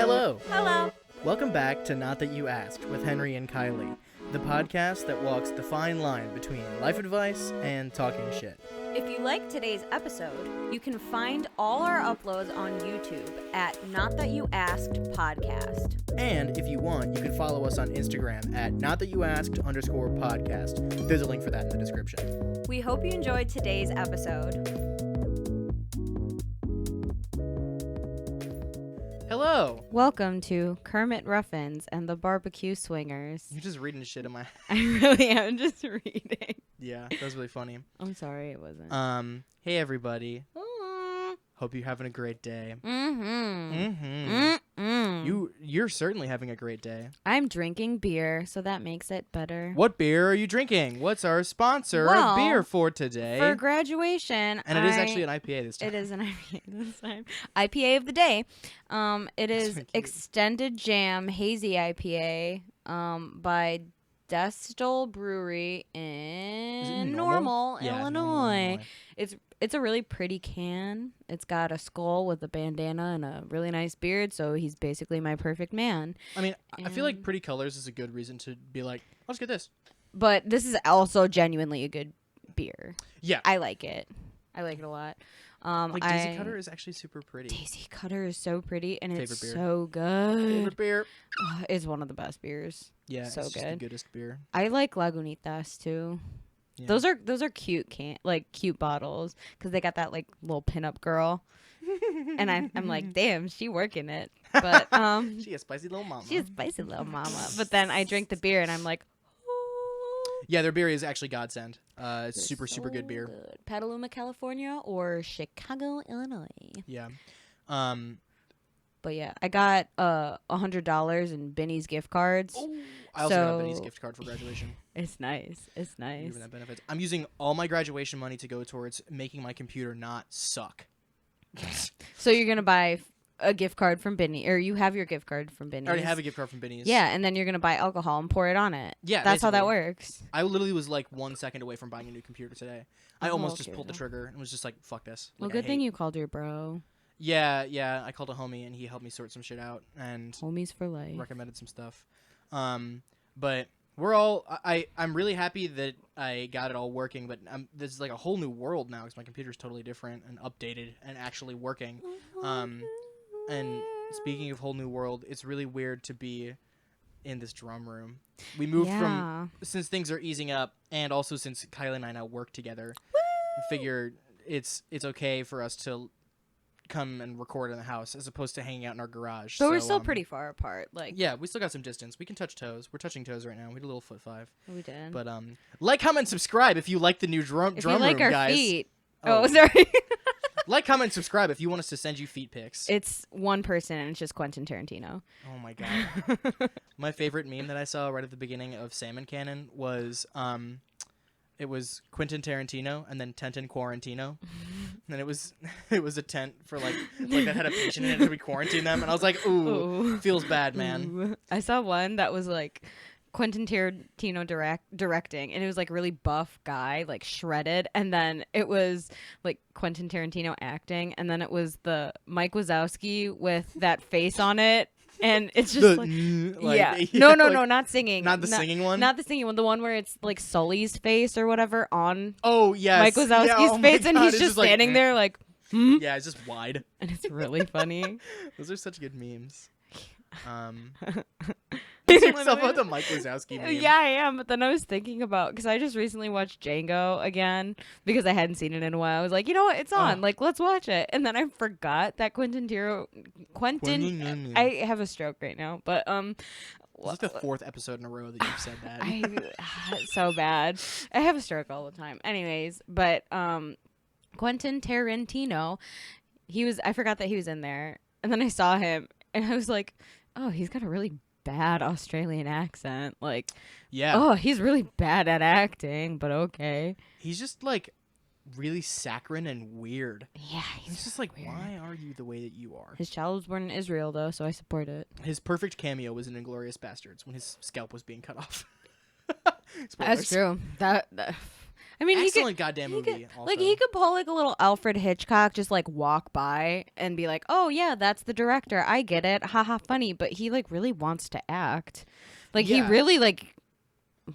Hello. Hello. Welcome back to Not That You Asked with Henry and Kiley, the podcast that walks the fine line between life advice and talking shit. If you like today's episode, you can find all our uploads on YouTube at Not That You Asked Podcast. And if you want, you can follow us on Instagram at notthatyouasked_podcast. There's a link for that in the description. We hope you enjoyed today's episode. Hello. Welcome to Kermit Ruffins and the Barbecue Swingers. You're just reading shit in my... I really am just reading. Yeah, that was really funny. I'm sorry it wasn't. Hey everybody. Hope you're having a great day. You're certainly having a great day. I'm drinking beer, so that makes it better. What beer are you drinking? What's our sponsor of beer for today? For graduation, and it is actually an IPA this time. It is an IPA this time. IPA of the day. It is Extended Jam Hazy IPA by Destil Brewery in Normal, Illinois. It's a really pretty can. It's got a skull with a bandana and a really nice beard, so he's basically my perfect man. I mean, I feel like pretty colors is a good reason to be like, let's get this. But this is also genuinely a good beer. Yeah. I like it. I like it a lot. Daisy Cutter is actually super pretty. Daisy Cutter is so pretty, and Favorite it's beer. So good. Favorite beer. It's one of the best beers. Yeah, so it's good. Just the goodest beer. I like Lagunitas too. Yeah. Those are cute cute bottles because they got that like little pinup girl, and I'm like, damn, she working it. But she a spicy little mama. She's a spicy little mama. But then I drink the beer and I'm like, oh. Yeah, their beer is actually godsend. It's super good beer. Good. Petaluma, California, or Chicago, Illinois. Yeah. But yeah, I got $100 in Benny's gift cards. Oh, I also got a Benny's gift card for graduation. It's nice. It's nice. That benefits. I'm using all my graduation money to go towards making my computer not suck. So you're gonna buy a gift card from Benny, or you have your gift card from Benny's. I already have a gift card from Benny's. Yeah, and then you're gonna buy alcohol and pour it on it. Yeah, that's basically. how that works. I literally was like 1 second away from buying a new computer today. I almost just pulled the trigger and was just like, "Fuck this." Well, good thing you called your bro. Yeah. I called a homie and he helped me sort some shit out and homies for life. Recommended some stuff. But we're all. I'm really happy that I got it all working. But this is like a whole new world now because my computer's totally different and updated and actually working. And speaking of whole new world, it's really weird to be in this drum room. We moved from since things are easing up, and also since Kylie and I now work together. I figured it's okay for us to come and record in the house as opposed to hanging out in our garage. But we're still pretty far apart. Yeah, we still got some distance. We can touch toes. We're touching toes right now. We did a little foot five. We did. But like, comment, subscribe if you like the new drum if you like room, our guys. Feet. Oh, sorry. Like, comment, subscribe if you want us to send you feet pics. It's one person, and it's just Quentin Tarantino. Oh, my God. My favorite meme that I saw right at the beginning of Salmon Cannon was, it was Quentin Tarantino and then Tentin Quarantino. And it was a tent for, like that had a patient in it, and we quarantined them. And I was like, ooh. Feels bad, man. Ooh. I saw one that was, like, Quentin Tarantino directing, and it was like really buff guy, like shredded, and then it was like Quentin Tarantino acting, and then it was the Mike Wazowski with that face on it, and it's just no, not singing, not the singing one, not the singing one, the one where it's like Sully's face or whatever on Mike Wazowski's face, and he's just standing there like yeah, it's just wide, and it's really funny. Those are such good memes. Yourself about the Mike Wazowski meme. Yeah, I am. But then I was thinking about, because I just recently watched Django again because I hadn't seen it in a while. I was like, you know what? It's on. Like, let's watch it. And then I forgot that Quentin. I have a stroke right now. But this is the 4th episode in a row that you've said that. It's so bad. I have a stroke all the time. Anyways, but Quentin Tarantino, I forgot that he was in there, and then I saw him, and I was like, oh, he's got a really bad Australian accent. Like, yeah. Oh, he's really bad at acting, but okay. He's just like really saccharine and weird. Yeah, he's just like, weird. Why are you the way that you are? His child was born in Israel, though, so I support it. His perfect cameo was in Inglourious Bastards when his scalp was being cut off. That's true. I I mean, excellent goddamn movie. Could, also. like he could pull like a little Alfred Hitchcock, just like walk by and be like, "Oh yeah, that's the director. I get it. Haha, funny." But he like really wants to act. Like he really like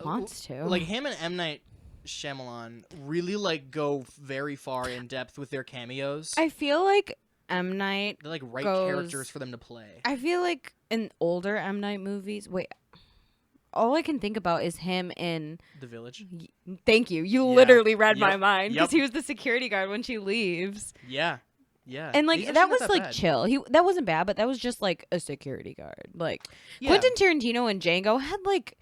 wants to. Like him and M. Night Shyamalan really like go very far in depth with their cameos. I feel like M. Night They're like characters for them to play. I feel like in older M. Night movies, all I can think about is him in The Village. Thank you. You literally read Yep. my mind because Yep. he was the security guard when she leaves. Yeah. And like He's that actually was not like bad. chill. That wasn't bad, but that was just like a security guard. Like Yeah. Quentin Tarantino and Django had like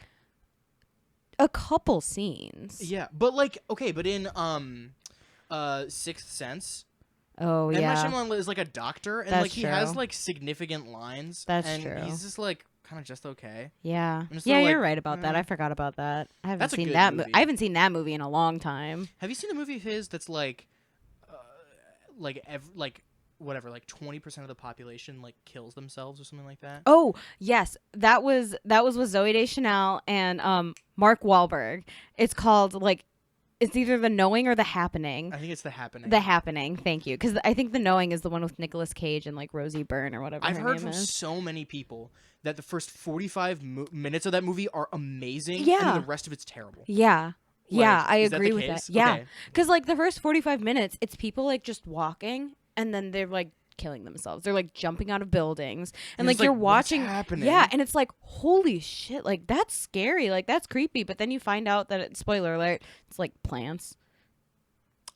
a couple scenes. Yeah, but like but in Sixth Sense, Oh M. Night yeah. Shyamalan is like a doctor, and That's like he has true. like significant lines. That's and true. He's just like kind of just okay. Yeah. I'm just Yeah, like, you're right about that. I forgot about that. I haven't That's a seen good that movie. I haven't seen that movie in a long time. Have you seen the movie of his that's like 20% of the population like kills themselves or something like that? Oh, yes. That was with Zooey Deschanel and Mark Wahlberg. It's called like it's either The Knowing or The Happening. I think it's The Happening. The Happening. Thank you. Cuz I think The Knowing is the one with Nicolas Cage and like Rosie Byrne or whatever I've her heard name from is. so many people that the first 45 minutes of that movie are amazing, and Yeah. then the rest of it's terrible. Yeah. Like, Yeah, I is that agree the with case? that. Yeah. Okay. Cuz like the first 45 minutes it's people like just walking and then they're like killing themselves. They're like jumping out of buildings and It's like you're what's watching happening? Yeah, and it's like holy shit, like that's scary, like that's creepy, but then you find out that spoiler alert, it's like plants.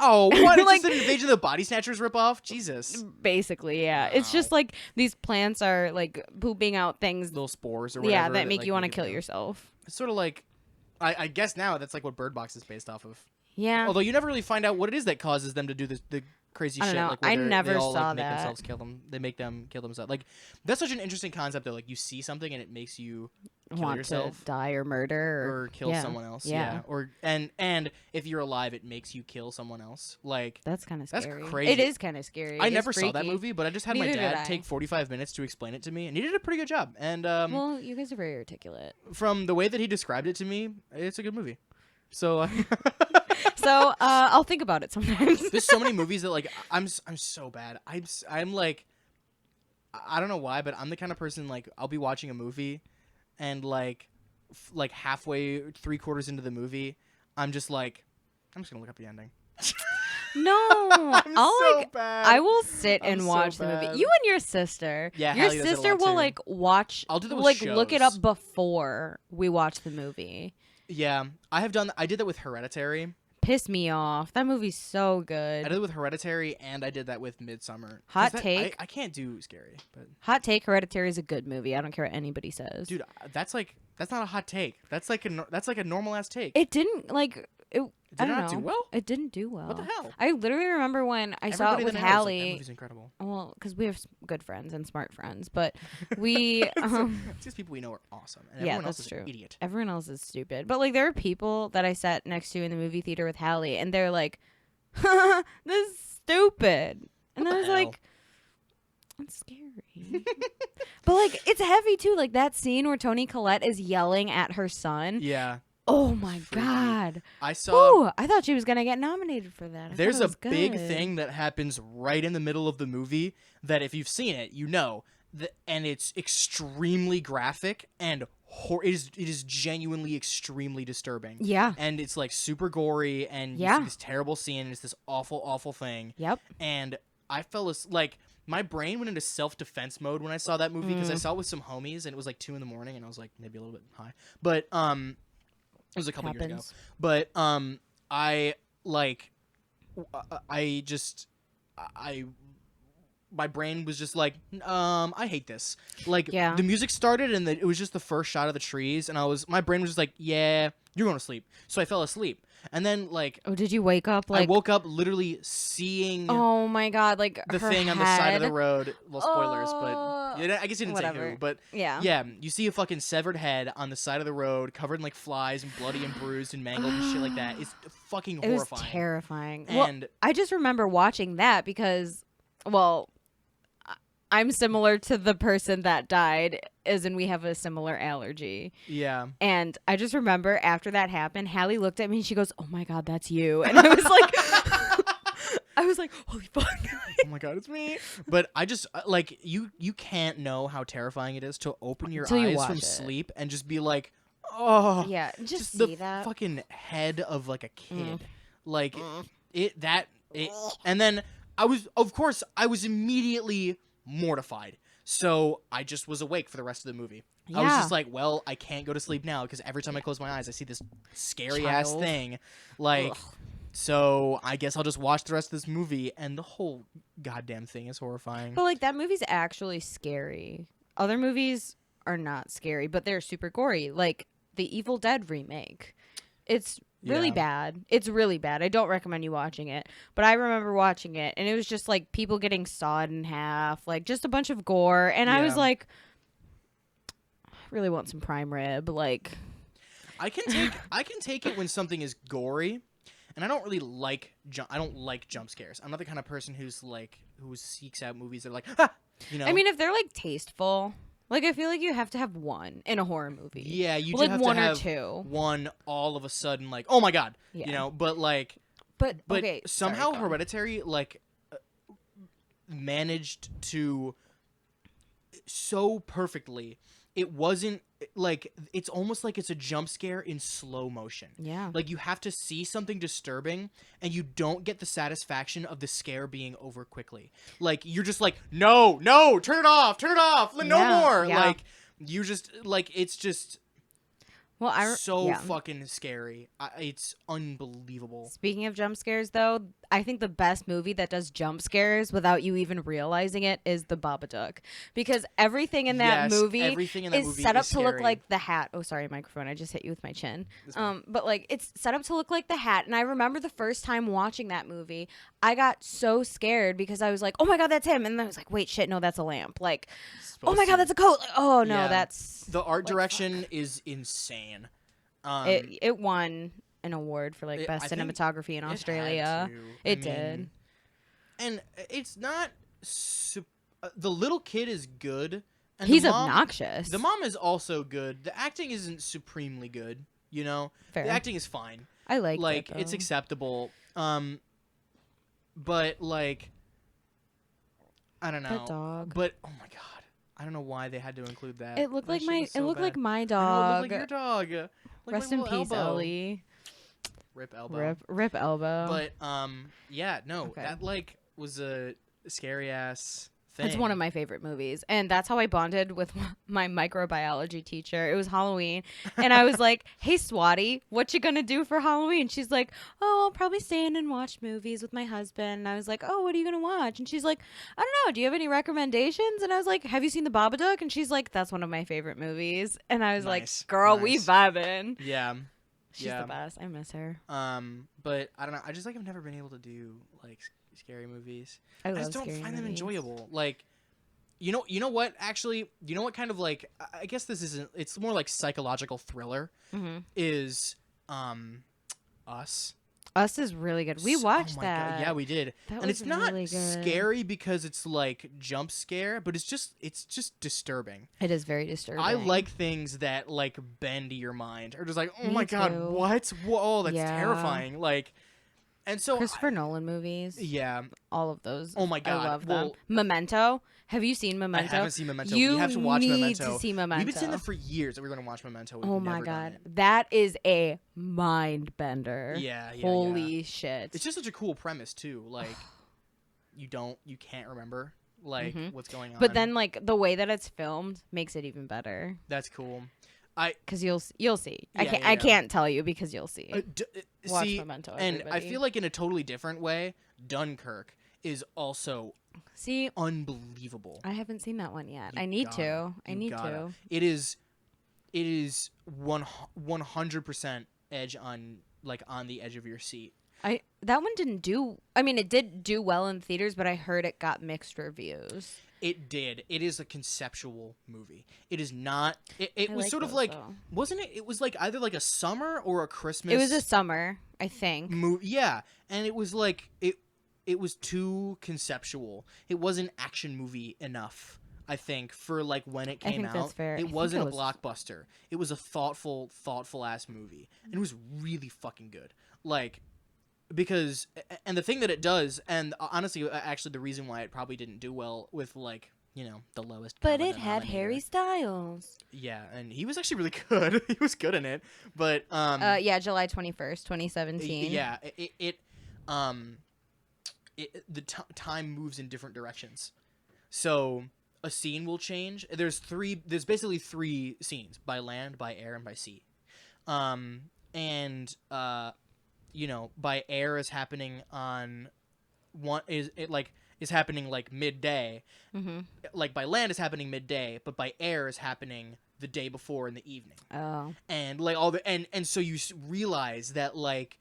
Oh, what? It's Like- just an Invasion of the Body Snatchers ripoff? Jesus. Basically, yeah. It's just like these plants are like pooping out things Little spores or whatever. yeah, that make like, you want to make kill it- yourself. It's sort of like, I guess now that's like what Bird Box is based off of. Yeah. Although you never really find out what it is that causes them to do the crazy I don't shit. know. Like where I they never all, saw like, make that. themselves kill them. They make them kill themselves. Like that's such an interesting concept though. Like you see something and it makes you kill want yourself to die or murder or kill yeah. someone else. Yeah. Or and if you're alive, it makes you kill someone else. Like That's kind of That's scary. crazy. It is kind of scary. I It's never saw that freaky. movie, but I just had my Neither did dad I. take 45 minutes to explain it to me, and he did a pretty good job. And Well, you guys are very articulate. from the way that he described it to me, it's a good movie. So So I'll think about it sometimes. there's so many movies that like I'm so bad. I'm like I don't know why, but I'm the kind of person like I'll be watching a movie, and like halfway 3/4 into the movie, I'm just gonna look up the ending. No, I'm I'll so like bad. I will sit I'm and so watch the movie. bad. You and your sister. Yeah, your Hallie does that a sister lot, will too. like watch. I'll do that with like look it up shows. before we watch the movie. Yeah, I did that with Hereditary. Piss me off. That movie's so good. I did it with Hereditary, and I did that with Midsummer. 'Cause Hot that- take. I can't do scary, but Hot take: Hereditary is a good movie. I don't care what anybody says. dude, that's not a hot take. That's like a normal ass take. It didn't like it. I Did it don't not know. do well? It didn't do well. What the hell? I literally remember when I saw it Everybody with that I know is like, that Hallie. movie's incredible. Well, because we have good friends and smart friends, but we It's just people we know are awesome, and Yeah, everyone else that's is an true. idiot. everyone else is stupid. But like there are people that I sat next to in the movie theater with Hallie, and they're like, "This is stupid," and What I the was hell? like, "It's scary." But like it's heavy too. Like that scene where Toni Collette is yelling at her son. Yeah, Oh my Freaky. god! I saw. Ooh, I thought she was gonna get nominated for that. I There's thought it a was big good. thing that happens right in the middle of the movie that if you've seen it, you know, and it's extremely graphic and it is genuinely extremely disturbing. Yeah. And it's like super gory, and you Yeah. see this terrible scene, and it's this awful thing. Yep. And I felt like my brain went into self-defense mode when I saw that movie because I Mm. saw it with some homies, and it was like 2 a.m, and I was like maybe a little bit high, but it was a couple years ago. Happens. But I like I just I my brain was just like I hate this. Like Yeah. the music started and it was just the first shot of the trees, and my brain was just like, yeah, you're going to sleep. So I fell asleep. And then like Oh, did you wake up like? I woke up literally seeing Oh my god! Like the her thing on the side of the head. road. Well, spoilers, Oh. but I guess you didn't say Whatever. who. But Yeah. yeah, you see a fucking severed head on the side of the road, covered in like flies and bloody and bruised and mangled and shit like that. It's fucking It was horrifying. terrifying. And Well, I just remember watching that because, well, I'm similar to the person that died as in we have a similar allergy. Yeah. And I just remember after that happened, Hallie looked at me and she goes, "Oh my God, that's you." And I was like, holy fuck. Oh my God, it's me. But I just like you can't know how terrifying it is to open your Until you eyes watch from it. sleep and just be like, oh, Yeah, just the see that. fucking head of like a kid. Like and then I was immediately mortified. So I just was awake for the rest of the movie. I was Yeah. just like, well, I can't go to sleep now because every time I close my eyes, I see this scary ass Child. thing. Like, Ugh. so I guess I'll just watch the rest of this movie, and the whole goddamn thing is horrifying. But like that movie's actually scary. Other movies are not scary, but they're super gory. Like the Evil Dead remake. It's really Yeah. bad. It's really bad. I don't recommend you watching it. But I remember watching it and it was just like people getting sawed in half, like just a bunch of gore. And I was Yeah. like, I really want some prime rib. Like I can take it when something is gory, and I don't really like I don't like jump scares. I'm not the kind of person who seeks out movies that are like, ha! You know. I mean, if they're like tasteful, like I feel like you have to have one in a horror movie. Yeah, you like do have one to or have two. one all of a sudden like, oh my God, Yeah. you know. But like, But but okay, somehow sorry, go on. Hereditary like managed to so perfectly. It wasn't like it's almost like it's a jump scare in slow motion. Yeah. Like you have to see something disturbing and you don't get the satisfaction of the scare being over quickly. Like you're just like, no, turn it off, no Yeah, more. yeah. Like you just like it's just Well, so fucking scary. It's unbelievable. Speaking of jump scares, though, I think the best movie that does jump scares without you even realizing it is The Babadook, because everything in that movie is set up to look scary. like the hat. Oh, sorry, microphone. I just hit you with my chin. That's fine. But like it's set up to look like the hat, and I remember the first time watching that movie, I got so scared because I was like, "Oh my God, that's him!" And then I was like, "Wait, shit, no, that's a lamp." Like, "Oh my God, that's a coat!" Like, oh no, Yeah. that's The art like, direction is insane. it won an award for like best I think cinematography in it had Australia. to. It did. And it's not. The little kid is good. And He's the mom, obnoxious. The mom is also good. The acting isn't supremely good. You know, Fair. the acting is fine. I like Like it, it's though. acceptable. But like, I don't know. That dog. But oh my God, I don't know why they had to include that. It looked That like shit my. was It so looked bad. like my I know, dog. it looked like your dog. Like Rest my in little peace, elbow. Ellie. Rip elbow. Rip elbow. But yeah, no, Okay. that like was a scary ass thing. It's one of my favorite movies, and that's how I bonded with my microbiology teacher. It was Halloween, and I was like, "Hey, Swati, what you gonna do for Halloween?" She's like, "Oh, I'll probably stay in and watch movies with my husband." And I was like, "Oh, what are you gonna watch?" And she's like, "I don't know. Do you have any recommendations?" And I was like, "Have you seen The Babadook?" And she's like, "That's one of my favorite movies." And I was Nice, like, "Girl, we nice. vibing." Yeah. She's Yeah. the best. I miss her. But I don't know. I just like I've never been able to do like scary movies. I I love just don't scary find them movies. enjoyable. Like, you know what? Actually, you know what kind of like I guess this isn't. It's more like psychological thriller. Mm-hmm. Is Us. Us is really good. We watched oh my that. God. Yeah, we did. That And was it's not really good. scary because it's like jump scare, but it's just disturbing. It is very disturbing. I like things that like bend your mind or just like, oh Me my God, too. what? Whoa, that's Yeah. terrifying. Like, and so Christopher Nolan movies. yeah. All of those. Oh my God. I love Well, them. Memento. Have you seen Memento? I haven't seen Memento. You We have to watch need Memento. to see Memento. We've been saying that for years that we were going to watch Memento. We've Oh my never done God, it. that is a mind bender. Yeah, yeah. Holy yeah. shit. It's just such a cool premise too. Like, you can't remember like what's going on. But then like the way that it's filmed makes it even better. That's cool. Because you'll see. Yeah, I yeah. can't tell you because you'll see. Watch see, Memento, and I everybody. feel like in a totally different way, Dunkirk is also See, unbelievable. I haven't seen that one yet. You I need gotta. to. I You need gotta. to. It is 100% edge on the edge of your seat. That one didn't do. I mean, it did do well in theaters, but I heard it got mixed reviews. It did. It is a conceptual movie. It is not. It I was like sort of those, like, though. wasn't it? It was like either like a summer or a Christmas. It was a summer, I think. movie. Yeah, and it was like it was too conceptual. It wasn't action movie enough. I think, for like when it I came think that's out. fair. I It think wasn't it a was- blockbuster. It was a thoughtful ass movie. And it was really fucking good. Like, because, and the thing that it does, and honestly, actually the reason why it probably didn't do well with, like, you know, the lowest But common it had denominator. Harry Styles. Yeah, and he was actually really good. He was good in it. But, Yeah, July 21st, 2017. yeah, the time moves in different directions. So a scene will change. There's basically three scenes: by land, by air, and by sea. And you know, by air is happening on is happening like midday. Mm-hmm. Like by land is happening midday, but by air is happening the day before in the evening. Oh. And like all the and so you realize that like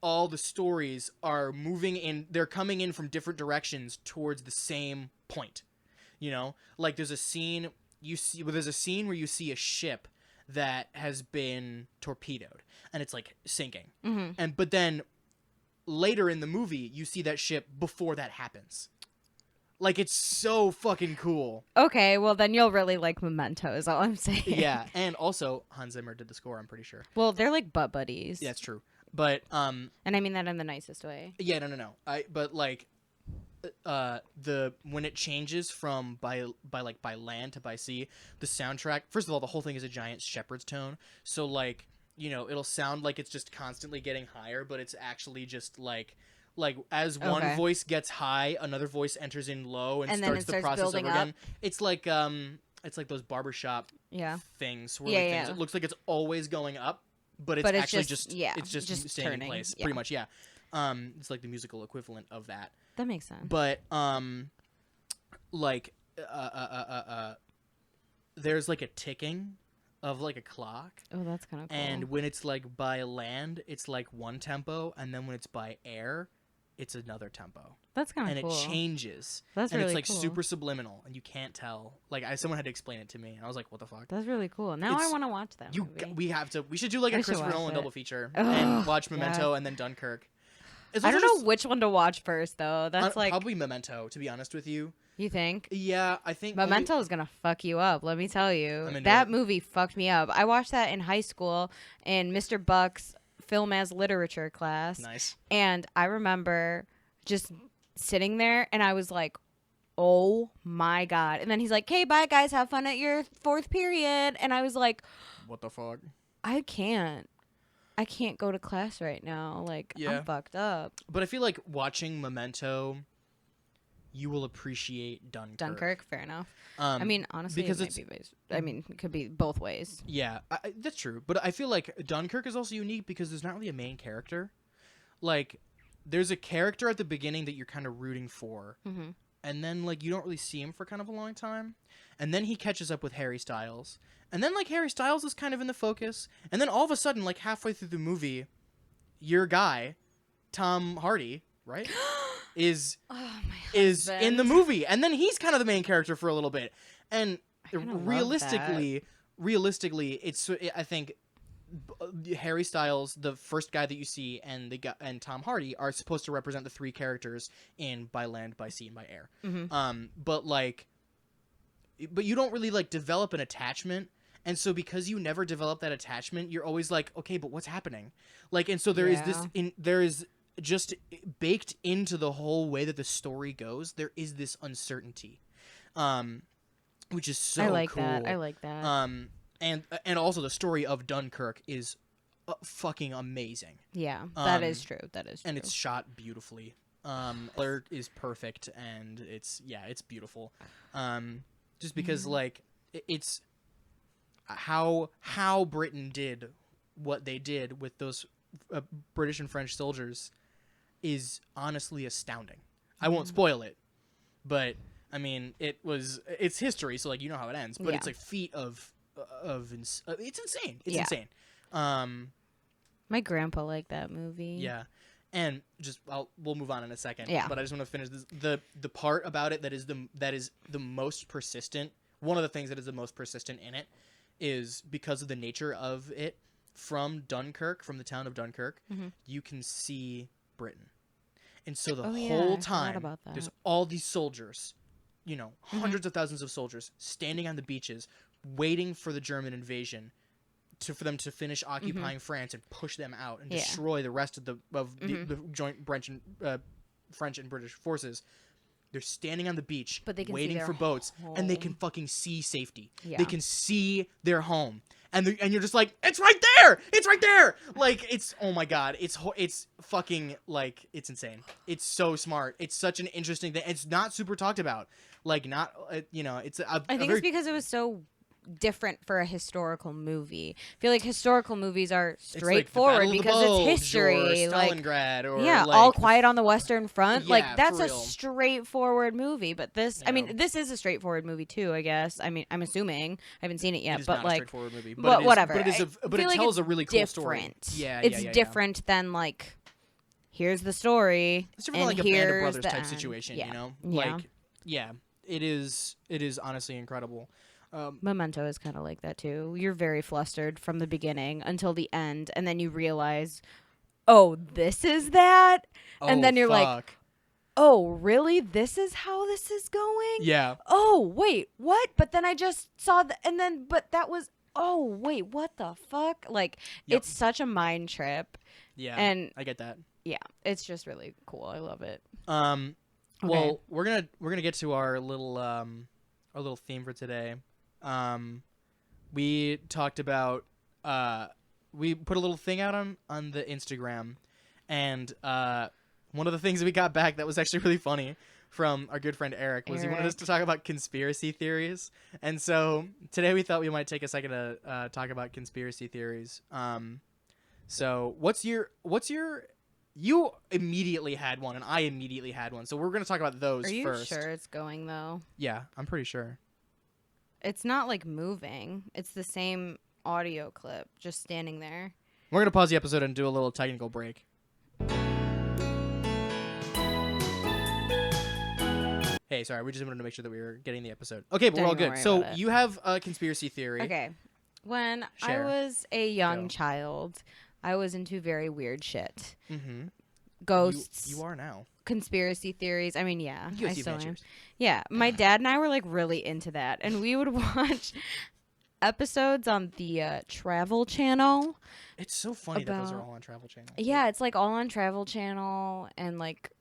all the stories are moving in, they're coming in from different directions towards the same point. You know, like there's a scene where you see a ship that has been torpedoed and it's like sinking. Mm-hmm. But then later in the movie you see that ship before that happens. Like, it's so fucking cool. Okay, well then you'll really like Memento is all I'm saying. Yeah, and also Hans Zimmer did the score, I'm pretty sure. Well, they're like butt buddies. Yeah, that's true. But and I mean that in the nicest way. yeah, no. But like when it changes from by land to by sea, the soundtrack, first of all, the whole thing is a giant shepherd's tone. So like, you know, it'll sound like it's just constantly getting higher, but it's actually just like as one voice gets high, another voice enters in low and starts the process over again. It's like those barbershop things, swirly things. It looks like it's always going up, but it's actually just staying turning. in place. Yeah. Pretty much, yeah. It's like the musical equivalent of that. That makes sense. But there's like a ticking of like a clock. Oh, that's kind of cool. And when it's like by land, it's like one tempo, and then when it's by air, it's another tempo. That's kind of cool. And it changes. That's and really it's like cool. super subliminal, and you can't tell. Like someone had to explain it to me, and I was like, "What the fuck?" That's really cool. Now I want to watch that movie. We should do like a I should Christopher watch Nolan it. double feature and watch Memento and then Dunkirk. I don't know which one to watch first though. That's like probably Memento, to be honest with you. You think? Yeah, I think Memento is gonna fuck you up. Let me tell you, I'm into that it. movie fucked me up. I watched that in high school in Mr. Buck's film as literature class. Nice. And I remember just sitting there, and I was like, "Oh my god!" And then he's like, "Okay, bye guys, have fun at your fourth period." And I was like, "What the fuck? I can't go to class right now. Like, I'm fucked up." But I feel like watching Memento, you will appreciate Dunkirk. Dunkirk, fair enough. I mean, honestly, because it could be both ways. Yeah, that's true. But I feel like Dunkirk is also unique because there's not really a main character. Like, there's a character at the beginning that you're kind of rooting for, and then like you don't really see him for kind of a long time, and then he catches up with Harry Styles, and then like Harry Styles is kind of in the focus, and then all of a sudden, like halfway through the movie, your guy, Tom Hardy, right? is in the movie, and then he's kind of the main character for a little bit. And realistically, it's I think Harry Styles, the first guy that you see, and Tom Hardy are supposed to represent the three characters in By Land, By Sea, and By Air. But you don't really like develop an attachment. And so because you never develop that attachment, you're always like, okay, but what's happening? Like, and so there is just baked into the whole way that the story goes, there is this uncertainty, which is so cool. I like that. And also the story of Dunkirk is fucking amazing. Yeah, that is true. That is true. And it's shot beautifully. Color is perfect, and it's beautiful. Just because like it's how Britain did what they did with those British and French soldiers is honestly astounding. I won't spoil it, but I mean it's history, so like you know how it ends. But it's a feat of it's insane. It's insane. My grandpa liked that movie. Yeah, and we'll move on in a second. Yeah. But I just want to finish this. The part about it that is the most persistent. One of the things that is the most persistent in it is because of the nature of it. From Dunkirk, from the town of Dunkirk, you can see Britain. And so the whole time, there's all these soldiers hundreds of thousands of soldiers standing on the beaches, waiting for the German invasion, for them to finish occupying France and push them out and destroy the rest of the joint French and British forces. They're standing on the beach, but they can waiting for boats, and they can fucking see safety. Yeah. They can see their home, and you're just like, it's right there, it's right there. Like, it's, oh my god, it's fucking, like, it's insane. It's so smart. It's such an interesting thing. It's not super talked about. Like, not, it's I think it's because it was so different for a historical movie. I feel like historical movies are straightforward because it's history, or Stalingrad, or All Quiet on the Western Front. Yeah, like, that's a straightforward movie. But this, I mean, this is a straightforward movie too, I guess. I mean, I'm assuming. I haven't seen it yet, it is but not like, a straightforward movie. But whatever. But it tells a really cool story. Yeah, it's different than like, here's the story, it's different and than like a Band of here's Brothers the type end. situation. Yeah. Like, it is honestly incredible. Memento is kind of like that too. You're very flustered from the beginning until the end, and then you realize, oh, this is that, and then you're like, oh, really? This is how this is going? Yeah. Oh, wait, what? But then I just saw but that was, oh, wait, what the fuck? Like, it's such a mind trip. Yeah. And I get that. Yeah, it's just really cool. I love it. Well, we're gonna get to our little theme for today. We talked about we put a little thing out on the Instagram, and one of the things that we got back that was actually really funny from our good friend Eric was he wanted us to talk about conspiracy theories. And so today we thought we might take a second to talk about conspiracy theories. So you immediately had one and I immediately had one, so we're gonna talk about those first. Are you sure it's going though? Yeah, I'm pretty sure. It's not like moving. It's the same audio clip, just standing there. We're going to pause the episode and do a little technical break. Hey, sorry, we just wanted to make sure that we were getting the episode. Okay, but we're all good. So you have a conspiracy theory. Okay. When I was a young child, I was into very weird shit. Mm-hmm. Ghosts. You are now. Conspiracy theories. I mean, yeah, I still am. Adventures. Yeah, my dad and I were like really into that, and we would watch episodes on the Travel Channel. It's so funny that those are all on Travel Channel. Yeah, it's like all on Travel Channel, and like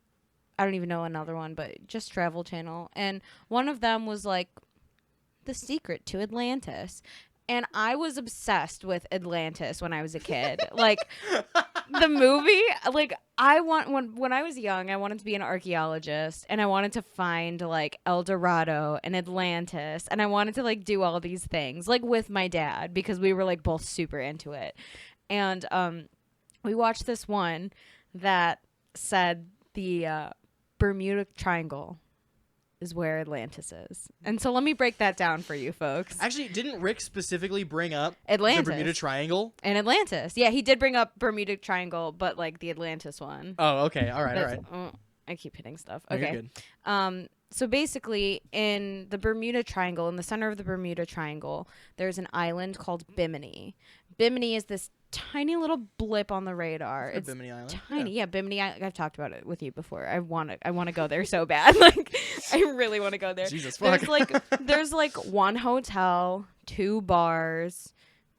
I don't even know another one, but just Travel Channel. And one of them was like The Secret to Atlantis. And I was obsessed with Atlantis when I was a kid. Like, the movie, like, when I was young, I wanted to be an archaeologist, and I wanted to find, like, El Dorado and Atlantis, and I wanted to, like, do all these things, like, with my dad, because we were, like, both super into it. And we watched this one that said the Bermuda Triangle is where Atlantis is. And so let me break that down for you folks. Actually, didn't Rick specifically bring up Atlantis. The Bermuda Triangle? And Atlantis. Yeah, he did bring up Bermuda Triangle, but like the Atlantis one. Oh, okay. All right. I keep hitting stuff. No, okay. You're good. So basically, in the Bermuda Triangle, in the center of the Bermuda Triangle, there's an island called Bimini. Bimini is this tiny little blip on the radar. It's Bimini Island. Tiny, yeah, Bimini. I've talked about it with you before. I want to go there so bad. Like, I really want to go there. Jesus fuck. There's like one hotel, 2 bars,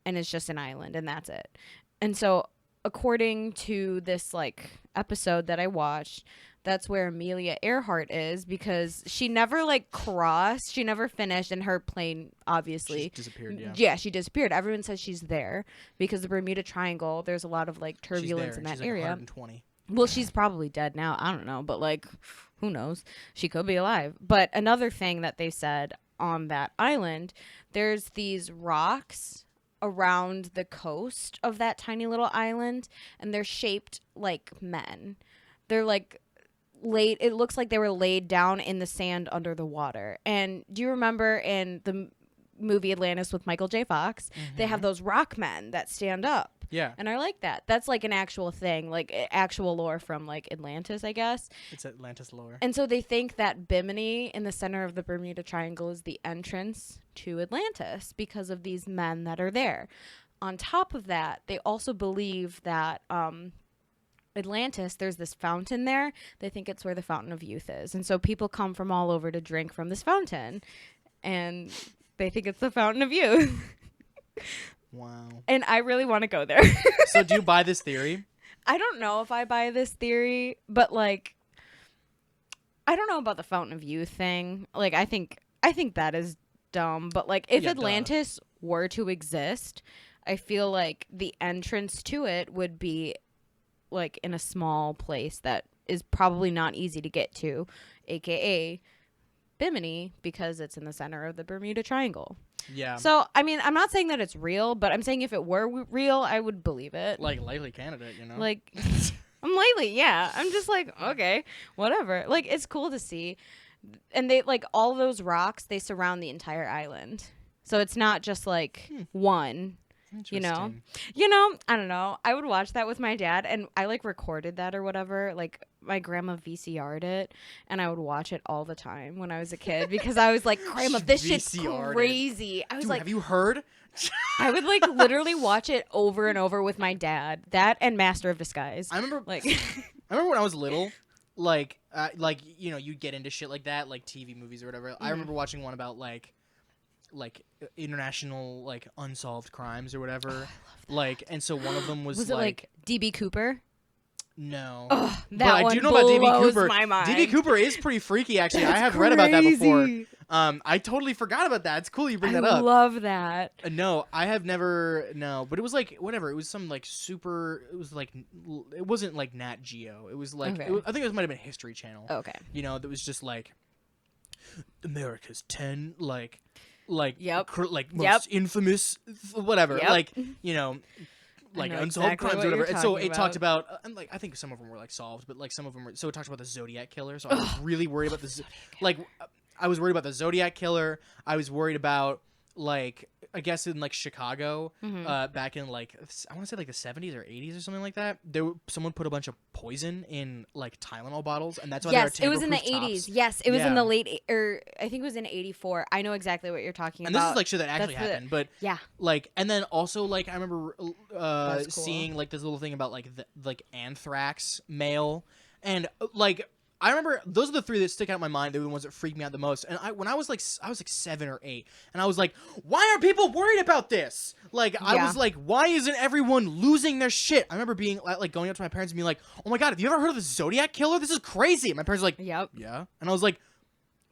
and it's just an island, and that's it. And so, according to this like episode that I watched, that's where Amelia Earhart is, because she never like crossed, she never finished, and her plane obviously she disappeared. Yeah, she disappeared. Everyone says she's there because the Bermuda Triangle, there's a lot of like turbulence in that she's like area. 120. Well, she's probably dead now. I don't know, but like, who knows? She could be alive. But another thing that they said on that island, there's these rocks around the coast of that tiny little island, and they're shaped like men. They're like it looks like they were laid down in the sand under the water. And do you remember in the movie Atlantis with Michael J. Fox, they have those rock men that stand up? Yeah. And I like that. That's like an actual thing, like actual lore from like Atlantis, I guess. It's Atlantis lore. And so they think that Bimini in the center of the Bermuda Triangle is the entrance to Atlantis because of these men that are there. On top of that, they also believe that Atlantis, there's this fountain there. They think it's where the Fountain of Youth is. And so people come from all over to drink from this fountain. And they think it's the Fountain of Youth. Wow. And I really want to go there. So do you buy this theory? I don't know if I buy this theory, but like, I don't know about the Fountain of Youth thing. Like, I think that is dumb. But like, if Atlantis were to exist, I feel like the entrance to it would be like in a small place that is probably not easy to get to, aka Bimini, because it's in the center of the Bermuda Triangle. Yeah. So, I mean, I'm not saying that it's real, but I'm saying if it were real, I would believe it. Like likely candidate, you know? Like, I'm likely, yeah. I'm just like, okay, whatever. Like, it's cool to see. And they, like, all those rocks, they surround the entire island. So it's not just, like, one. You know, I don't know. I would watch that with my dad, and I like recorded that or whatever. Like my grandma VCR'd it, and I would watch it all the time when I was a kid because I was like, "Grandma, this shit's crazy." I was like, "Have you heard?" I would like literally watch it over and over with my dad. That and Master of Disguise. I remember, like, I remember when I was little, like you know, you get into shit like that, like TV movies or whatever. Mm-hmm. I remember watching one about like international like unsolved crimes or whatever. Oh, I love that. Like, and so one of them was it like DB Cooper? No. Oh, that but one I do know about DB Cooper. My mind. DB Cooper is pretty freaky, actually. I have read about that before. I totally forgot about that. It's cool you bring that up. I love that. No, I have never. No, but it was like whatever. It was some like super. It was like it wasn't like Nat Geo. It was like I think it might have been History Channel. Okay. You know, that was just like America's 10 like most infamous whatever. Yep. Like, you know. Like unsolved crimes or whatever. And so it talked about and like I think some of them were like solved, but like some of them were, so it talked about the Zodiac killer. So I was really worried about this. Like I was worried about the Zodiac killer. I was worried about like I guess in like Chicago, back in like I want to say like the 70s or 80s or something like that. Someone put a bunch of poison in like Tylenol bottles, and that's why it was in the 80s. Yes, it was in the late I think it was in 84. I know exactly what you're talking about. And this is like shit that actually happened, but yeah, like and then also like I remember seeing like this little thing about like anthrax mail, and like. I remember those are the three that stick out in my mind. They were the ones that freaked me out the most. And when I was like 7 or 8, and I was like, why are people worried about this? Like I was like, why isn't everyone losing their shit? I remember being like going up to my parents and being like, oh my god, have you ever heard of the Zodiac killer? This is crazy. And my parents were like, yep, yeah. And I was like,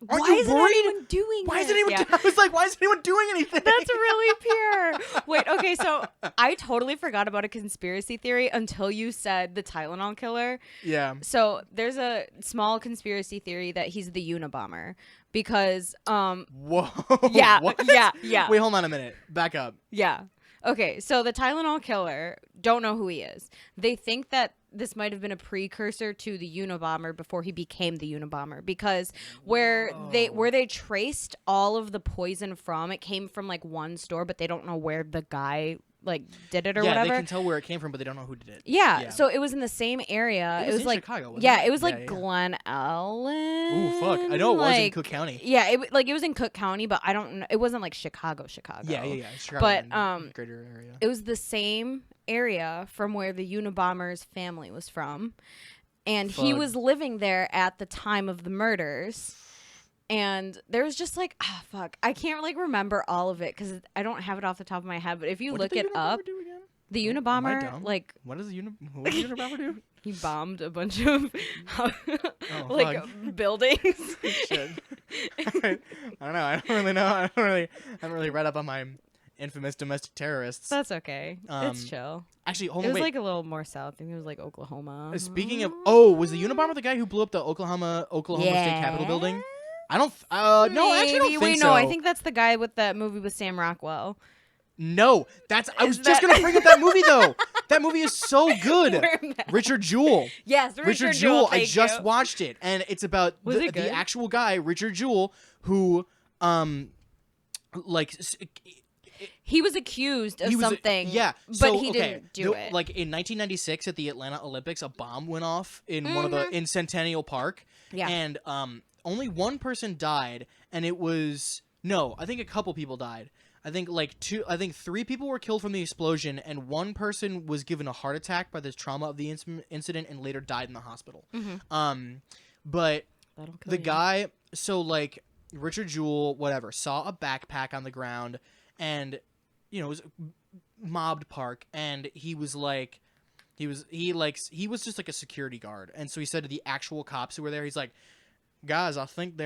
why isn't anyone doing Why isn't anyone? I was like, why isn't anyone doing anything? That's really pure. Wait, okay, so I totally forgot about a conspiracy theory until you said the Tylenol killer. Yeah. So there's a small conspiracy theory that he's the Unabomber because Whoa. Yeah. What? Yeah. Wait, hold on a minute. Back up. Yeah. Okay, so the Tylenol killer, don't know who he is. They think that this might have been a precursor to the Unabomber before he became the Unabomber, because where they traced all of the poison from, it came from like one store, but they don't know where the guy like did it or whatever. Yeah, they can tell where it came from, but they don't know who did it. Yeah, so it was in the same area. It was in like Chicago. It was like Glen Ellen. Ooh, fuck! I know it was in Cook County. Yeah, it was in Cook County, but I don't know. It wasn't like Chicago. Yeah. Chicago, but greater area. It was the same area from where the Unabomber's family was from, and he was living there at the time of the murders. And there was just like, I can't like remember all of it because I don't have it off the top of my head. But if you look it up, the Unabomber, like, what does the Unabomber do? He bombed a bunch of buildings. Shit. I don't know. I don't really know. I haven't really read up on my infamous domestic terrorists. That's okay. It's chill. Actually, it was like a little more south. I think it was like Oklahoma. Speaking of, was the Unabomber the guy who blew up the Oklahoma State Capitol building? I don't. No, I actually don't think so. No, I think that's the guy with that movie with Sam Rockwell. No, I was just gonna bring up that movie though. That movie is so good. Richard Jewell. Yes, Richard Jewell. I just watched it, and it's about the actual guy, Richard Jewell, who, like. He was accused of something, but he didn't do it. Like in 1996 at the Atlanta Olympics, a bomb went off in one of the in Centennial Park, and only one person died, and it was No, I think a couple people died. I think three people were killed from the explosion, and one person was given a heart attack by the trauma of the incident and later died in the hospital. But That'll kill the you. guy, so like Richard Jewell, whatever, saw a backpack on the ground, and it was mobbed park, and he was like, he was just like a security guard, and so he said to the actual cops who were there, he's like, guys, I think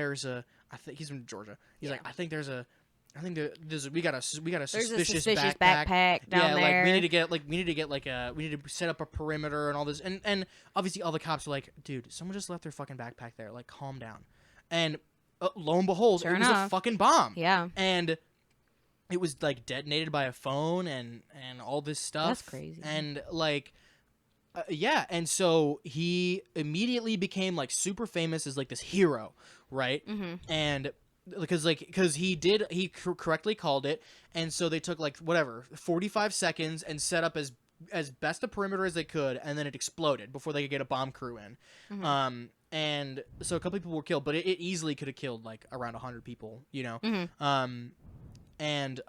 he's from Georgia. He's like, I think there's we got a suspicious backpack down there. Like we need to set up a perimeter and all this, and obviously all the cops are like, dude, someone just left their fucking backpack there, like calm down. And lo and behold, Sure it was enough. a fucking bomb. Yeah. And it was like detonated by a phone and all this stuff. That's crazy. And like yeah, and so he immediately became like super famous as like this hero, right? And because he correctly called it, and so they took like 45 seconds and set up as best a perimeter as they could, and then it exploded before they could get a bomb crew in. And so a couple people were killed, but it easily could have killed like around 100 people, and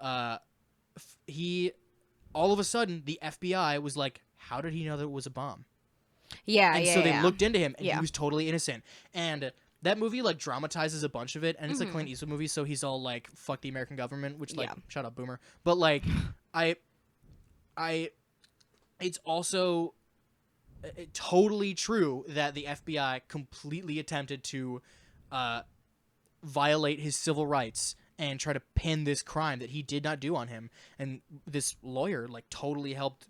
he all of a sudden the FBI was like, how did he know that it was a bomb? And so they looked into him, and he was totally innocent. And that movie like dramatizes a bunch of it, and it's a Clint Eastwood movie, so he's all like, fuck the American government, which like, shut up, boomer. But like, it's also totally true that the FBI completely attempted to violate his civil rights and try to pin this crime that he did not do on him. And this lawyer like totally helped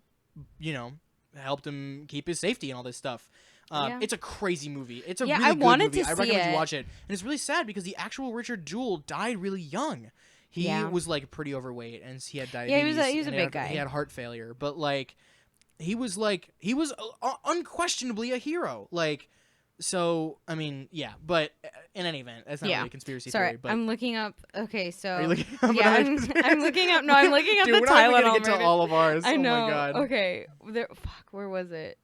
him keep his safety and all this stuff. It's a crazy movie. It's a really good movie. I recommend you watch it. And it's really sad because the actual Richard Jewell died really young. He was like pretty overweight, and he had diabetes. Yeah, he was a big guy. He had heart failure, but like he was unquestionably a hero. Like, so I mean, yeah. But in any event, that's not really a conspiracy theory. But I'm looking up. Okay, so are you looking up? Yeah, I'm looking up. No, I'm looking up Dude, the we're not even Tylenol gonna get to murders. all of ours. I know. Oh my god. Okay, where was it?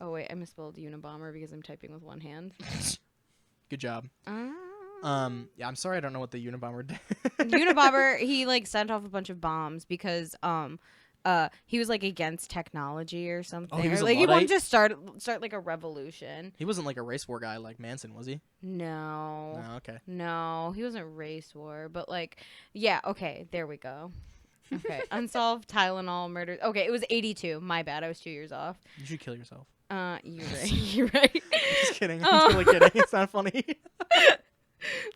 Oh wait, I misspelled Unabomber because I'm typing with one hand. Good job. Yeah, I'm sorry I don't know what the Unabomber did. Unabomber, he like sent off a bunch of bombs because he was like against technology or something. He was or, a like he wanted Luddite? to start like a revolution. He wasn't like a race war guy like Manson, was he? No. No, okay. No, he wasn't race war, but like, yeah, okay, there we go. Okay, unsolved Tylenol murders. Okay, it was 82. My bad, I was 2 years off. You should kill yourself. You're right. You're right. Just kidding. I'm totally kidding. It's not funny.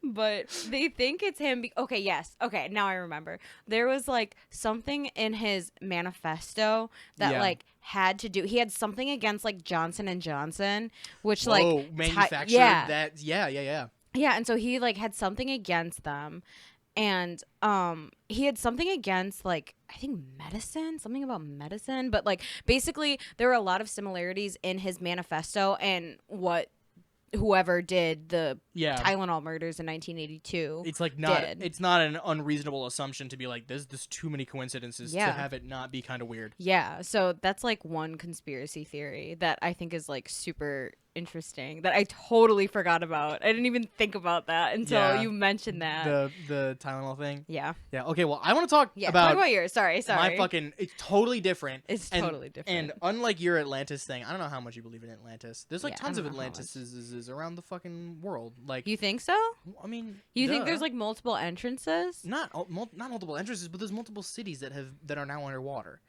But they think it's him. Okay, yes. Okay, now I remember. There was like something in his manifesto that like had to do. He had something against like Johnson and Johnson, which like manufactured that. Yeah. Yeah, and so he like had something against them, and he had something against like I think something about medicine, but like basically there were a lot of similarities in his manifesto and what whoever did the Tylenol murders in 1982 it's like it's not an unreasonable assumption to be like there's too many coincidences to have it not be kind of weird. Yeah, so that's like one conspiracy theory that I think is like super interesting that I totally forgot about. I didn't even think about that until you mentioned that. The Tylenol thing. Yeah. Okay, well, I want to talk talk about yours. Sorry. My fucking it's totally different. It's totally different. And unlike your Atlantis thing, I don't know how much you believe in Atlantis. There's like tons of Atlantises around the fucking world. Like, you think so? I mean, you think there's like multiple entrances? Not multiple entrances, but there's multiple cities that are now underwater.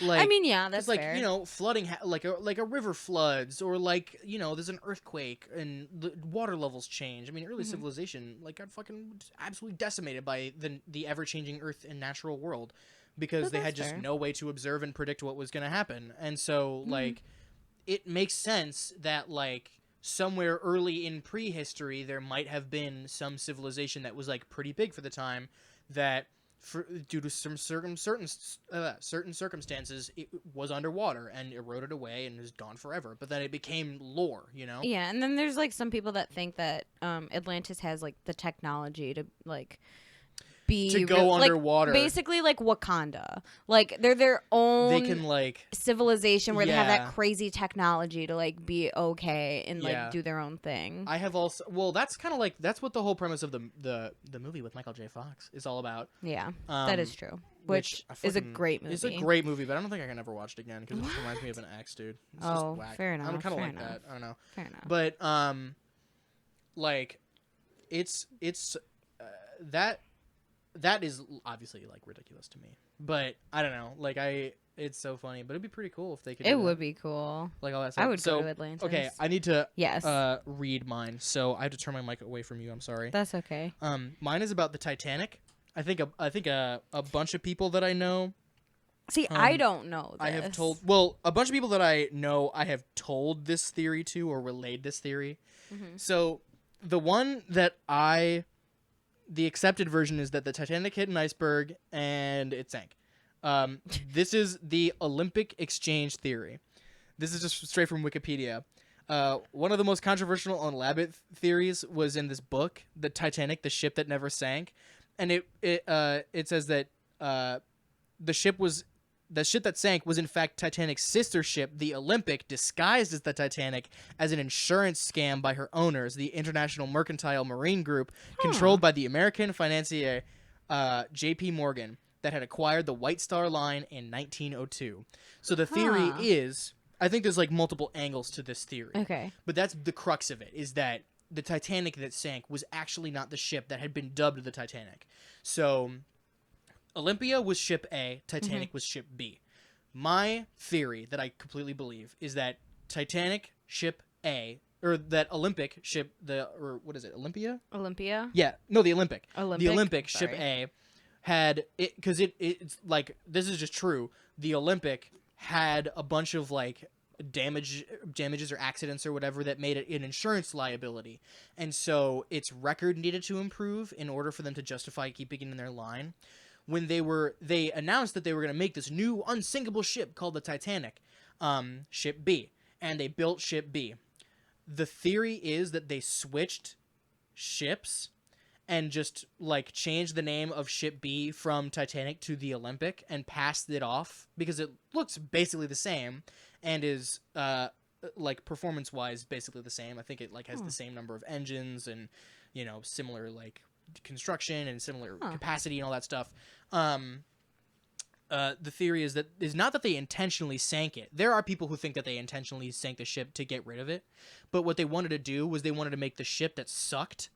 Like, I mean, yeah, that's like fair. flooding like a river floods, or like there's an earthquake and the water levels change. I mean, early civilization like got fucking absolutely decimated by the ever changing earth and natural world because they had just no way to observe and predict what was going to happen. And so like it makes sense that like somewhere early in prehistory there might have been some civilization that was like pretty big for the time that due to some certain circumstances, it was underwater and eroded away and is gone forever. But then it became lore, Yeah, and then there's like some people that think that Atlantis has like the technology to like be to go like, underwater. basically like Wakanda. Like they're their own They can like civilization where they have Yeah. that crazy technology to like be okay and Yeah. like do their own thing. I have also that's kind of like that's what the whole premise of the movie with Michael J. Fox is all about. Yeah, that is true. Which I is a fucking- great movie. It's a great movie, but I don't think I can ever watch it again because it just reminds me of an ex, dude. It's just Oh, whack. fair enough, I'm kind of fair like enough. that. I don't know. Fair enough. But like, it's that is obviously like ridiculous to me. But I don't know. Like it's so funny. But it'd be pretty cool if they could. It do that. would be cool. Like all that stuff. I would so, go to Atlantis. Okay, I need to Yes. read mine. So I have to turn my mic away from you. I'm sorry. That's okay. Mine is about the Titanic. I think a bunch of people that I know. See, I don't know this. I have told a bunch of people that I know. I have told this theory to or relayed this theory. Mm-hmm. So the one that the accepted version is that the Titanic hit an iceberg and it sank. This is the Olympic exchange theory. This is just straight from Wikipedia. One of the most controversial and elaborate theories was in this book, The Titanic, the ship that never sank, and it says that the ship that sank was in fact Titanic's sister ship, the Olympic, disguised as the Titanic as an insurance scam by her owners, the International Mercantile Marine Group, controlled by the American financier J.P. Morgan, that had acquired the White Star Line in 1902. So the theory is, I think there's like multiple angles to this theory. Okay. But that's the crux of it, is that the Titanic that sank was actually not the ship that had been dubbed the Titanic. So Olympia was ship A, Titanic was ship B. My theory that I completely believe is that Titanic ship A, or that Olympic ship, or what is it, Olympia? Olympia? Yeah, no, the Olympic. Olympic? The Olympic ship Sorry. A had it, because it's like, this is just true. The Olympic had a bunch of like damages or accidents or whatever that made it an insurance liability, and so its record needed to improve in order for them to justify keeping it in their line. When they announced that they were going to make this new unsinkable ship called the Titanic, ship B, and they built ship B. The theory is that they switched ships and just like changed the name of ship B from Titanic to the Olympic and passed it off because it looks basically the same and is like performance wise basically the same. I think it like has the same number of engines and similar like construction and similar capacity and all that stuff. The theory is not that they intentionally sank it. There are people who think that they intentionally sank the ship to get rid of it, but what they wanted to do was they wanted to make the ship that sucked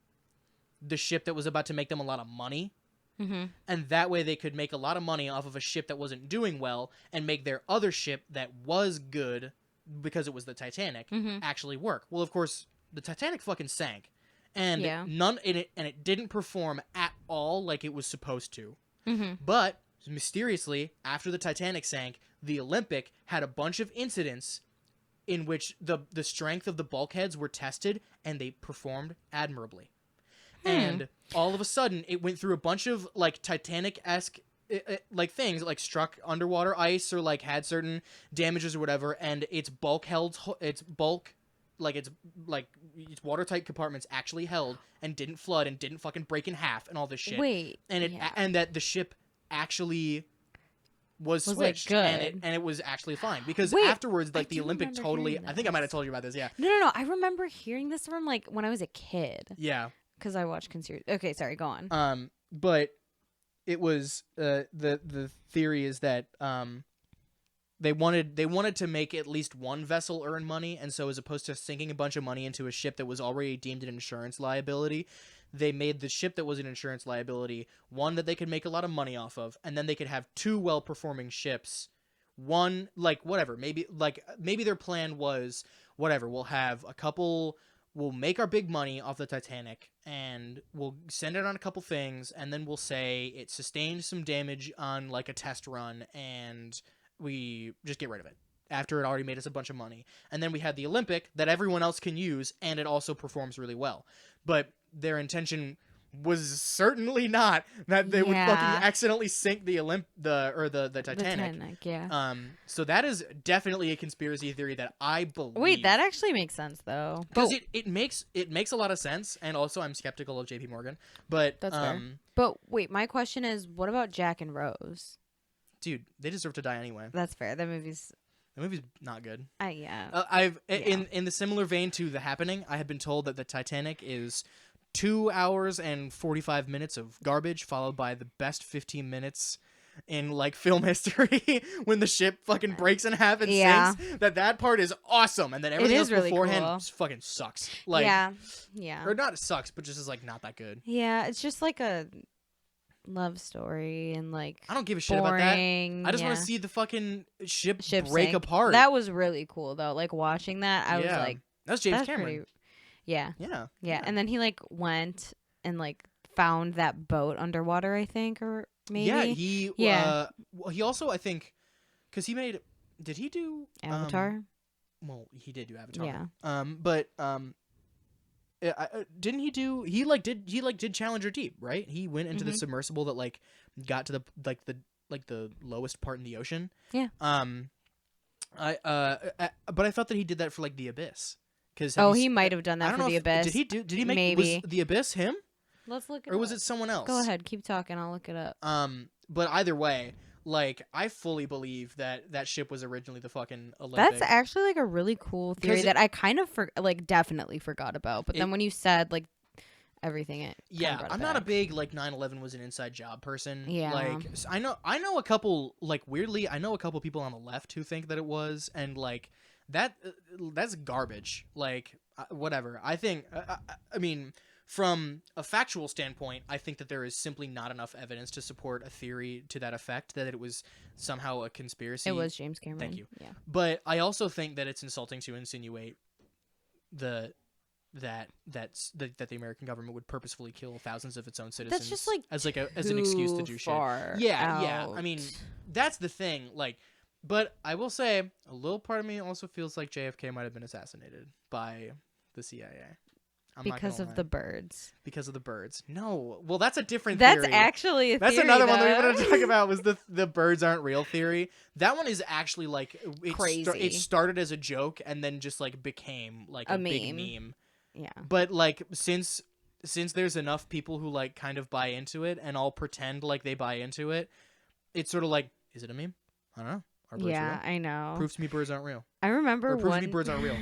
the ship that was about to make them a lot of money. Mm-hmm. And that way they could make a lot of money off of a ship that wasn't doing well and make their other ship that was good because it was the Titanic actually work. Well, of course, the Titanic fucking sank. And it didn't perform at all like it was supposed to. Mm-hmm. But mysteriously, after the Titanic sank, the Olympic had a bunch of incidents in which the strength of the bulkheads were tested and they performed admirably. And all of a sudden, it went through a bunch of like Titanic-esque like things, like struck underwater ice or like had certain damages or whatever, and its watertight compartments actually held and didn't flood and didn't fucking break in half and all this shit. Wait, And that the ship actually was switched like, good. and it was actually fine because Wait, afterwards like I the do Olympic remember totally hearing I think I this. might have told you about this. Yeah. No. I remember hearing this from like when I was a kid. Yeah. Because I watched Okay, sorry, go on. But it was the theory is that they wanted to make at least one vessel earn money, and so as opposed to sinking a bunch of money into a ship that was already deemed an insurance liability, they made the ship that was an insurance liability one that they could make a lot of money off of, and then they could have two well-performing ships. One, like, whatever, maybe their plan was, whatever, we'll make our big money off the Titanic, and we'll send it on a couple things, and then we'll say it sustained some damage on, like, a test run, and we just get rid of it after it already made us a bunch of money. And then we had the Olympic that everyone else can use, and it also performs really well. But their intention was certainly not that they would fucking accidentally sink the the Titanic. Yeah. So that is definitely a conspiracy theory that I believe. Wait, that actually makes sense though. Because it makes a lot of sense, and also I'm skeptical of J.P. Morgan. But That's fair. But wait, my question is, what about Jack and Rose? Dude, they deserve to die anyway. That's fair. That movie's The movie's not good. yeah. In the similar vein to The Happening, I had been told that the Titanic is 2 hours and 45 minutes of garbage, followed by the best 15 minutes in like film history when the ship fucking breaks in half and sinks. That part is awesome, and then everything else really beforehand cool. just fucking sucks. Like, yeah, or not sucks, but just is like not that good. Yeah, it's just like a love story and like I don't give a shit about that. I just want to see the fucking ship break sink. apart. That was really cool though. Like watching that, I was like, that's James Cameron. Yeah. Yeah. And then he like went and like found that boat underwater, I think, or maybe. He also, I think, because he made. Did he do Avatar? Well, he did do Avatar. Yeah. But didn't he do? He did Challenger Deep, right? He went into the submersible that like got to the lowest part in the ocean. Yeah. But I thought that he did that for like the Abyss. He might have done that for the Abyss. Did he make? Maybe. Was the Abyss him? Let's look it up. Or was it someone else? Go ahead, keep talking. I'll look it up. But either way, like I fully believe that ship was originally the fucking Olympic. That's actually like a really cool theory that I kind of definitely forgot about. But then when you said like everything, I'm not a big like 9/11 was an inside job person. Yeah, like I know a couple like weirdly I know a couple people on the left who think that it was, and like that's garbage. Like whatever. I think I mean. From a factual standpoint, I think that there is simply not enough evidence to support a theory to that effect that it was somehow a conspiracy. It was James Cameron. Thank you. Yeah. But I also think that it's insulting to insinuate that the American government would purposefully kill thousands of its own citizens. That's just like as an excuse to do shit. Yeah. I mean, that's the thing. Like, but I will say a little part of me also feels like JFK might have been assassinated by the CIA. Because of the birds. Because of the birds. No. Well, that's a different theory. That's actually a theory. That's another one that we want to talk about was the birds aren't real theory. That one is actually like crazy. It started as a joke and then just like became like a big meme. Yeah. But like since there's enough people who like kind of buy into it and all pretend like they buy into it, it's sort of like, is it a meme? I don't know. Are birds real? I know. Prove to me birds aren't real. I remember prove to me birds aren't real.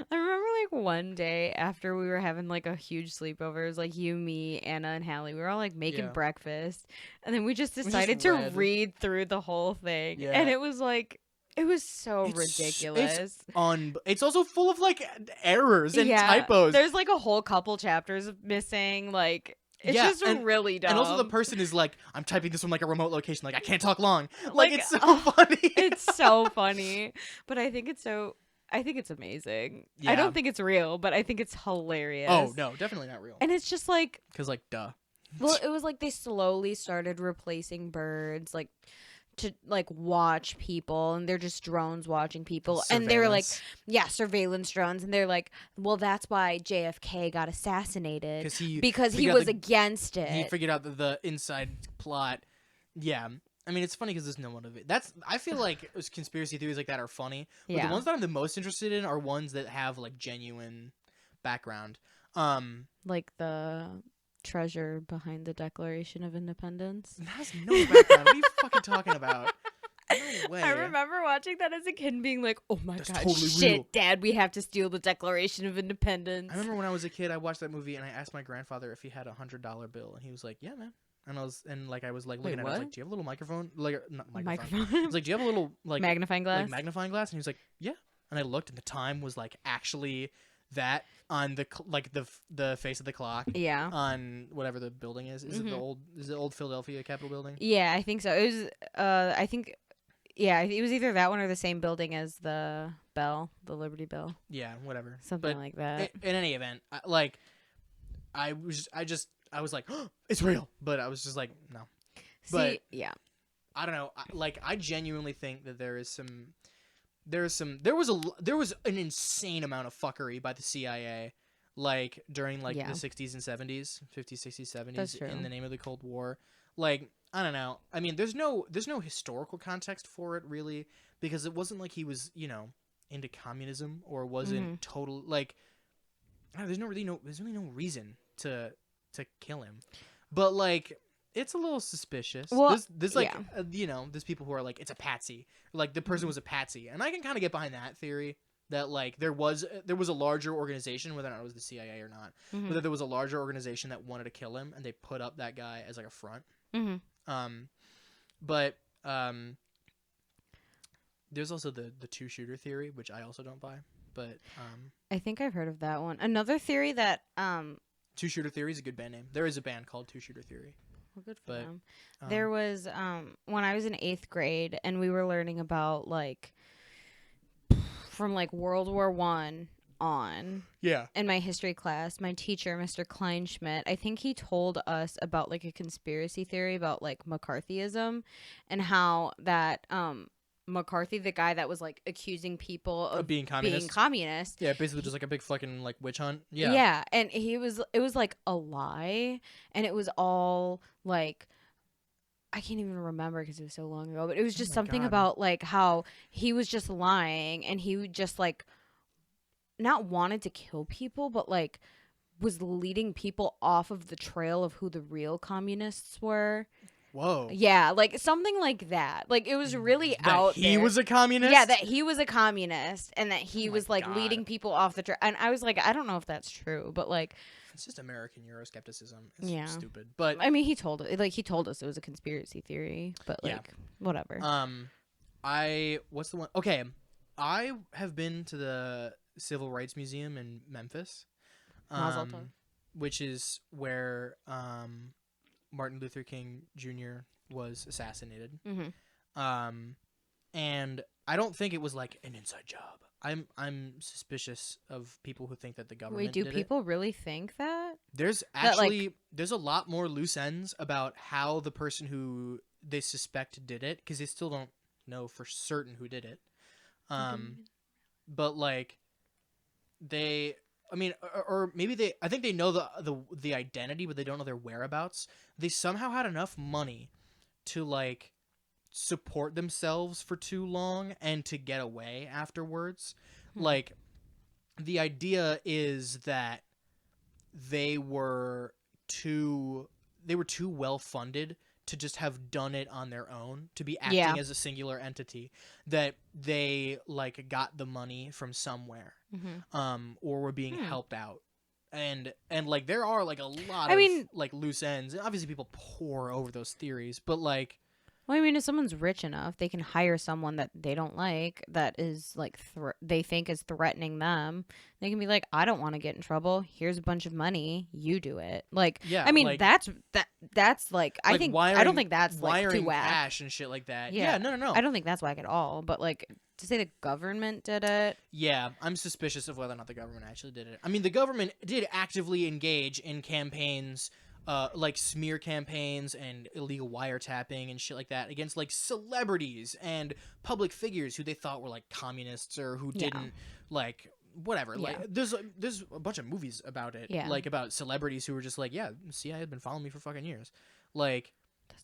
I remember like one day after we were having like a huge sleepover, it was like you, me, Anna, and Hallie. We were all like making breakfast, and then we just decided to read through the whole thing, and it was like it was so ridiculous. It's also full of like errors and typos. There's like a whole couple chapters missing, like. It's just really dumb. And also the person is like, I'm typing this from like a remote location. Like, I can't talk long. Like it's so funny. It's so funny. But I think it's amazing. Yeah. I don't think it's real, but I think it's hilarious. Oh, no, definitely not real. And it's just like... Because like, duh. Well, it was like they slowly started replacing birds, like... to like watch people, and they're just drones watching people, and they were like surveillance drones, and they're like, well, that's why JFK got assassinated because he was against it. He figured out the inside plot. I mean, it's funny because there's no one of it. I feel like conspiracy theories like that are funny, but the ones that I'm the most interested in are ones that have like genuine background, like the treasure behind the Declaration of Independence. That has no background. What are you fucking talking about? No way. I remember watching that as a kid and being like, oh my god, totally shit, real. Dad, we have to steal the Declaration of Independence. I remember when I was a kid, I watched that movie and I asked my grandfather if he had $100 bill, and he was like, yeah, man. And I was looking at it, I was like, do you have a little microphone? Like, not microphone. I was like, do you have a little like magnifying glass? Like magnifying glass? And he was like, yeah. And I looked, and the time was like actually that on the face of the clock. Yeah. On whatever the building is. Is it the old Philadelphia Capitol building? Yeah, I think so. It was I think it was either that one or the same building as the Bell, the Liberty Bell. Yeah, whatever. Something like that. In any event, I was like, oh, it's real, but I was just like, no. But yeah. I don't know. I genuinely think that there was an insane amount of fuckery by the CIA, like during the 60s and 70s, 50s, 60s, 70s. That's true. In the name of the Cold War. Like, I don't know. I mean, there's no historical context for it really, because it wasn't like he was, into communism or wasn't total like. I don't know, there's really no reason to kill him. but like it's a little suspicious. Well, there's like there's people who are like it's a patsy, like the person was a patsy, and I can kind of get behind that theory that like there was a larger organization, whether or not it was the CIA or not, whether there was a larger organization that wanted to kill him, and they put up that guy as like a front. But there's also the two shooter theory, which I also don't buy. But I think I've heard of that one. Another theory that Two Shooter Theory is a good band name. There is a band called Two Shooter Theory. well, good for them. There was when I was in 8th grade, and we were learning about like from like World War I on. Yeah. In my history class, my teacher, Mr. Kleinschmidt, I think he told us about like a conspiracy theory about like McCarthyism and how that McCarthy, the guy that was like accusing people of being communist. Yeah, basically just like a big fucking like witch hunt. Yeah. Yeah, and it was like a lie, and it was all like I can't even remember because it was so long ago, but it was just something about like how he was just lying, and he would just like not wanted to kill people, but like was leading people off of the trail of who the real communists were. Whoa. Yeah, like something like that. Like it was really out there. He was a communist? Yeah, that he was a communist and that he was like God. leading people off the trail. And I was like, I don't know if that's true, but like it's just American Euroscepticism. It's stupid. But I mean, he told us it was a conspiracy theory, but like whatever. What's the one? Okay, I have been to the Civil Rights Museum in Memphis. Mazel tov. Which is where Martin Luther King Jr. was assassinated. And I don't think it was like an inside job. I'm suspicious of people who think that the government Wait, do people really think that? There's actually there's a lot more loose ends about how the person who they suspect did it, because they still don't know for certain who did it. But like or maybe I think they know the identity, but they don't know their whereabouts. They somehow had enough money to like support themselves for too long and to get away afterwards. Like the idea is that they were too well funded to just have done it on their own, to be acting as a singular entity, that they like got the money from somewhere, or were being helped out. And like there are like a lot of like loose ends, and obviously people pore over those theories, but like, well, I mean, if someone's rich enough, they can hire someone that they don't like, that is like they think is threatening them. They can be like, I don't want to get in trouble. Here's a bunch of money. You do it. Like, yeah, I mean, like, that's like I think I don't think that's like too whack. Cash and shit like that. Yeah, no. I don't think that's whack at all. But like to say the government did it. Yeah, I'm suspicious of whether or not the government actually did it. I mean, the government did actively engage in campaigns. Like smear campaigns and illegal wiretapping and shit like that against like celebrities and public figures who they thought were like communists or who didn't like whatever. Like there's a bunch of movies about it, like about celebrities who were just like, CIA had been following me for fucking years, like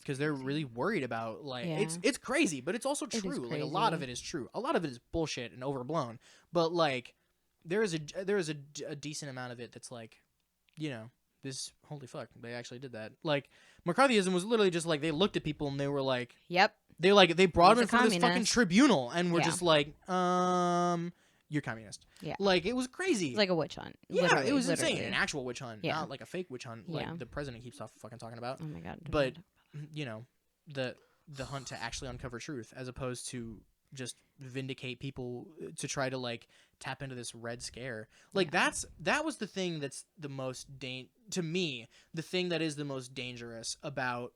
because they're really worried about like it's crazy, but it's also true. Like a lot of it is true. A lot of it is bullshit and overblown, but like there is a decent amount of it that's like, you know. This holy fuck, they actually did that. Like McCarthyism was literally just like they looked at people and they were like, yep. They brought him in front of this fucking tribunal and were just like, you're communist. Yeah. Like it was crazy. It's like a witch hunt. Yeah, it was insane. An actual witch hunt, not like a fake witch hunt like the president keeps fucking talking about. Oh my god. But you know, the hunt to actually uncover truth as opposed to just vindicate people to try to like tap into this red scare. Like that was the thing that's the most to me, the thing that is the most dangerous about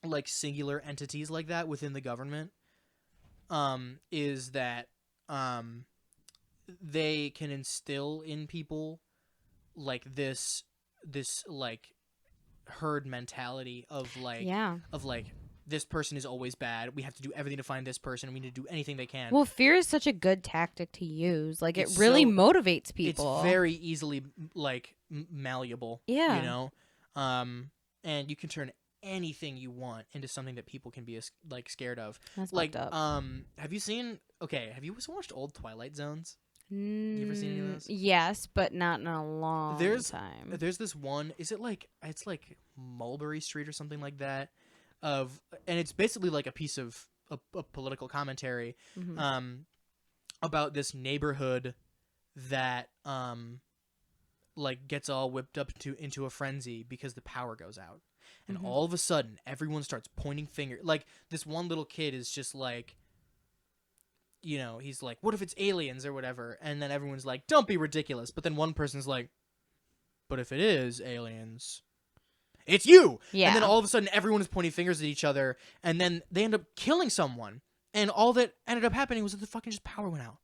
like singular entities like that within the government is that they can instill in people like this like herd mentality of like this person is always bad. We have to do everything to find this person. We need to do anything they can. Well, fear is such a good tactic to use. Like it really motivates people. It's very easily like malleable. Yeah. You know, and you can turn anything you want into something that people can be like scared of. That's like fucked up. Have you watched old Twilight Zones? You ever seen any of those? Yes, but not in a long time. There's this one. Is it like it's like Mulberry Street or something like that? And it's basically like a piece of a political commentary, about this neighborhood that like gets all whipped up into a frenzy because the power goes out, and all of a sudden everyone starts pointing finger. Like this one little kid is just like, you know, he's like, what if it's aliens or whatever? And then everyone's like, don't be ridiculous. But then one person's like, but if it is aliens, it's you. Yeah. And then all of a sudden everyone is pointing fingers at each other, and then they end up killing someone. And all that ended up happening was that the fucking just power went out.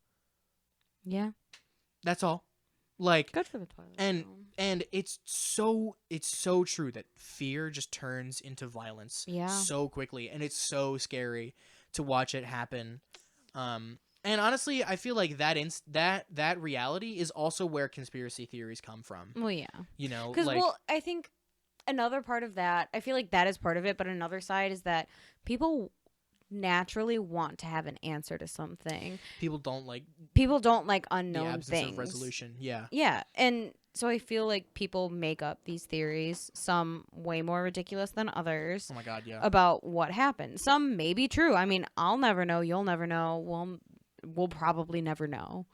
Yeah. That's all. Like, good for the Twilight and it's so true that fear just turns into violence so quickly, and it's so scary to watch it happen. And honestly, I feel like that reality is also where conspiracy theories come from. Well, yeah. You know, because like, I think another part of that, I feel like that is part of it, but another side is that people naturally want to have an answer to something. People don't like unknown the absence things. of resolution. Yeah. Yeah, and so I feel like people make up these theories, some way more ridiculous than others. Oh my god, yeah. About what happened. Some may be true. I mean, I'll never know. You'll never know. We'll probably never know.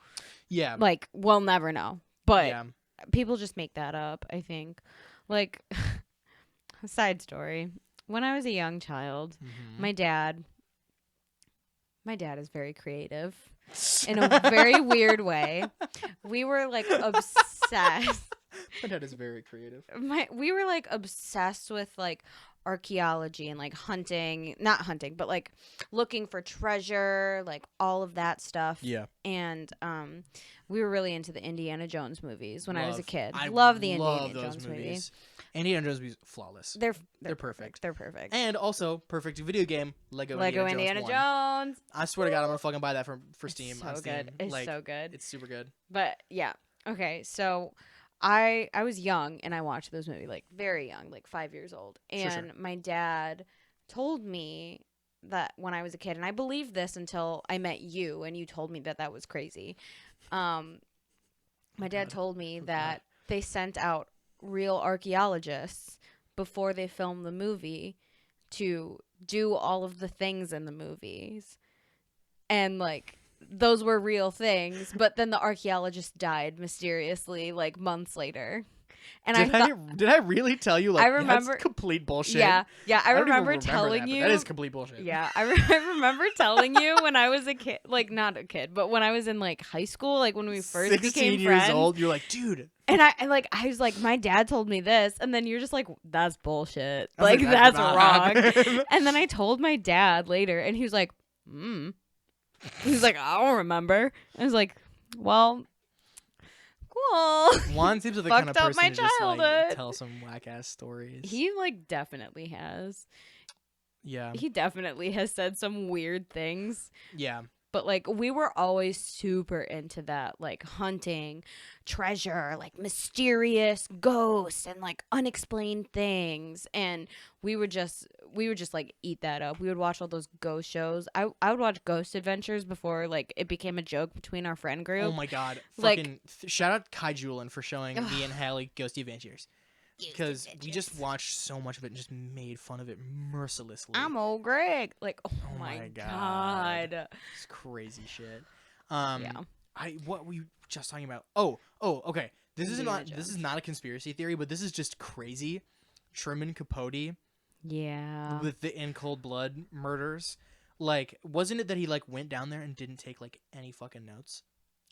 Yeah. Like, we'll never know. But yeah. people just make that up, I think. Like, a side story. When I was a young child, my dad is very creative in a very weird way. We were like obsessed. My dad is very creative. We were like obsessed with like archaeology and like not hunting, but like looking for treasure, like all of that stuff. Yeah. And we were really into the Indiana Jones movies when I was a kid. I love the love Indiana those Jones movies. movies. Indiana Jones movies, flawless. They're perfect. They're perfect. And also perfect video game, Lego Indiana Jones. I swear to God, I'm gonna fucking buy that for Steam. It's so on Steam. good. It's like, so good. It's super good. But yeah. Okay, so I was young and I watched those movies, like very young, like 5 years old. And Sure. My dad told me that when I was a kid, and I believed this until I met you and you told me that was crazy. My dad told me that they sent out real archaeologists before they filmed the movie to do all of the things in the movies. And like, those were real things, but then the archaeologist died mysteriously like months later. And did I really tell you? Like, I remember that's complete bullshit. Yeah. I remember remember telling that, you that is complete bullshit. Yeah, I remember telling you when I was a kid, like not a kid, but when I was in like high school, like when we first 16 became years friends. old, you're like, dude. And I was like, my dad told me this, and then you're just like, that's bullshit. Like, that's not wrong. happen. And then I told my dad later, and he was like, He's like, I don't remember. I was like, well, cool. Juan seems like the kind of person my to just like childhood. tell some whack ass stories. He like definitely has. Yeah. He definitely has said some weird things. Yeah. But like, we were always super into that, like hunting, treasure, like mysterious ghosts and like unexplained things. And we would just like eat that up. We would watch all those ghost shows. I would watch Ghost Adventures before like it became a joke between our friend group. Oh my god! Like, fucking shout out Kai Julin for showing me and Hallie Ghost Adventures. Because we just watched so much of it and just made fun of it mercilessly. I'm old Greg. Like, oh my god. It's crazy shit. Yeah. What were you just talking about? Oh, okay. This is Indiana not a conspiracy theory, but this is just crazy. Truman Capote. Yeah. With the In Cold Blood murders. Like, wasn't it that he like went down there and didn't take like any fucking notes?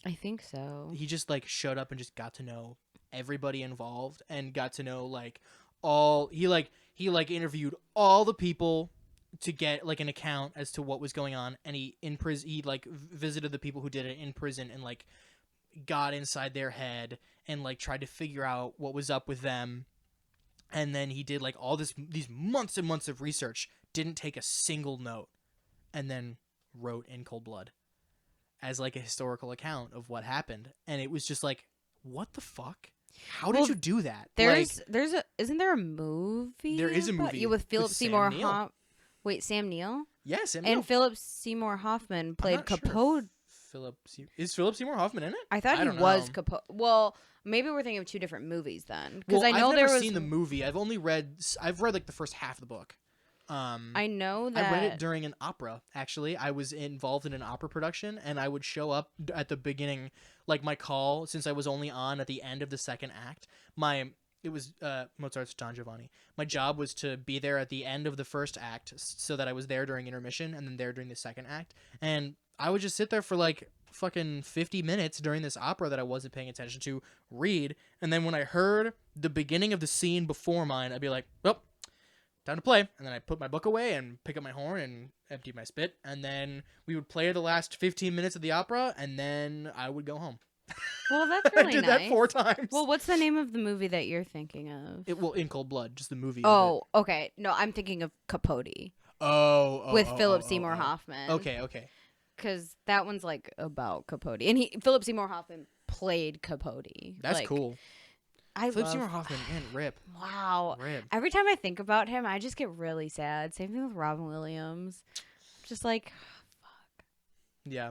I think so. He just like showed up and just got to know everybody involved and got to know like all he interviewed all the people to get like an account as to what was going on, and he like visited the people who did it in prison and like got inside their head and like tried to figure out what was up with them. And then he did like all these months and months of research, didn't take a single note, and then wrote In Cold Blood as like a historical account of what happened. And it was just like, what the fuck? How did you do that? Isn't there a movie? There is a movie with Philip Seymour Sam Neill. Wait, Sam Neill? Yes, And Philip Seymour Hoffman played Capote. Is Philip Seymour Hoffman in it? I thought he don't was know. Capote. Well, maybe we're thinking of two different movies then, because Well, I know I've there never was. seen the movie. I've read like the first half of the book. I know that I read it during an opera. Actually, I was involved in an opera production, and I would show up at the beginning, like my call, since I was only on at the end of the second act. It was Mozart's Don Giovanni. My job was to be there at the end of the first act, so that I was there during intermission and then there during the second act. And I would just sit there for like fucking 50 minutes during this opera that I wasn't paying attention to, read, and then when I heard the beginning of the scene before mine, I'd be like, well, time to play. And then I put my book away and pick up my horn and empty my spit, and then we would play the last 15 minutes of the opera, and then I would go home. Well, that's really I did nice. that 4 times. Well, what's the name of the movie that you're thinking of? In Cold Blood, just the movie. Oh, okay. No, I'm thinking of Capote with Philip Seymour Hoffman. Okay. Because that one's like about Capote, and Philip Seymour Hoffman played Capote. That's like, cool. Philip Seymour Hoffman and Rip. Wow. Rip. Every time I think about him, I just get really sad. Same thing with Robin Williams. Just like, Yeah.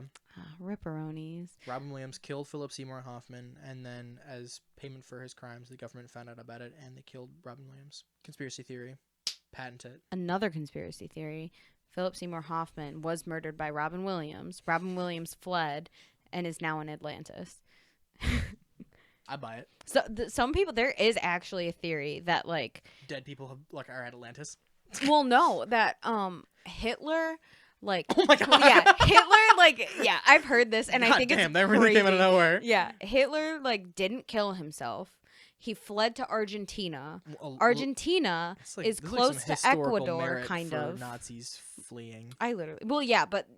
ripperonis. Robin Williams killed Philip Seymour Hoffman, and then as payment for his crimes, the government found out about it, and they killed Robin Williams. Conspiracy theory. Patent it. Another conspiracy theory. Philip Seymour Hoffman was murdered by Robin Williams. Robin Williams fled and is now in Atlantis. I buy it. So some people, there is actually a theory that like Dead people are at Atlantis. well, no, that Hitler like Oh my god. yeah, Hitler like yeah, I've heard this and God I think damn, it's that really came out of crazy. nowhere. Yeah, Hitler like didn't kill himself. He fled to Argentina. Well, Argentina it's like- is there's like close some to historical Ecuador, merit kind for of. Nazis fleeing. I literally well, yeah, but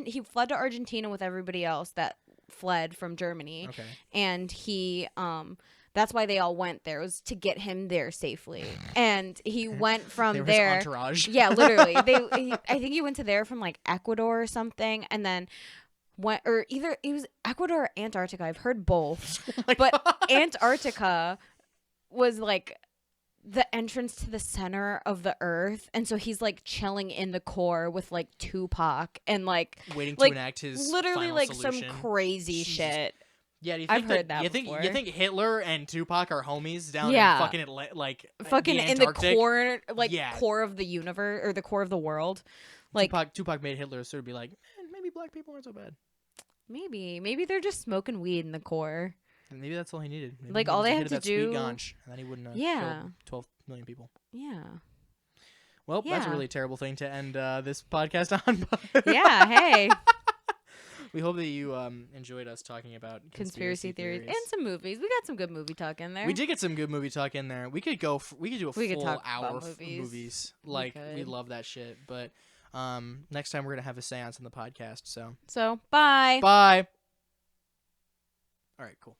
he fled to Argentina with everybody else that fled from Germany, Okay. and he that's why they all went there, was to get him there safely, and he went They from were his there. entourage. Yeah, literally. I think he went to there from like Ecuador or something, and then went, or either it was Ecuador or Antarctica. I've heard both, Oh my but God. Antarctica was like the entrance to the center of the earth, and so he's like chilling in the core with like Tupac and like waiting to like, enact his literally final like solution. some crazy Jesus. shit. Yeah, do you I've think heard that you think before. you think Hitler and Tupac are homies down Yeah. in fucking like Fucking the in the Antarctic? core, like Yeah. core of the universe or the core of the world. Like Tupac made Hitler sort of be like, maybe black people aren't so bad. maybe they're just smoking weed in the core. And maybe that's all he needed. Maybe Like, he all needed they a had hit to of that sweet do- ganj, and then he wouldn't have Yeah. killed 12 million people. Yeah. Well, that's a Yeah. really terrible thing to end this podcast on. But Yeah, hey. we hope that you enjoyed us talking about Conspiracy theories and some movies. We got some good movie talk in there. We did get some good movie talk in there. We could go. We could do a We could full talk hour about of movies. movies. We Like we could. love that shit. But next time we're gonna have a seance on the podcast. So So, bye. bye. All right, cool.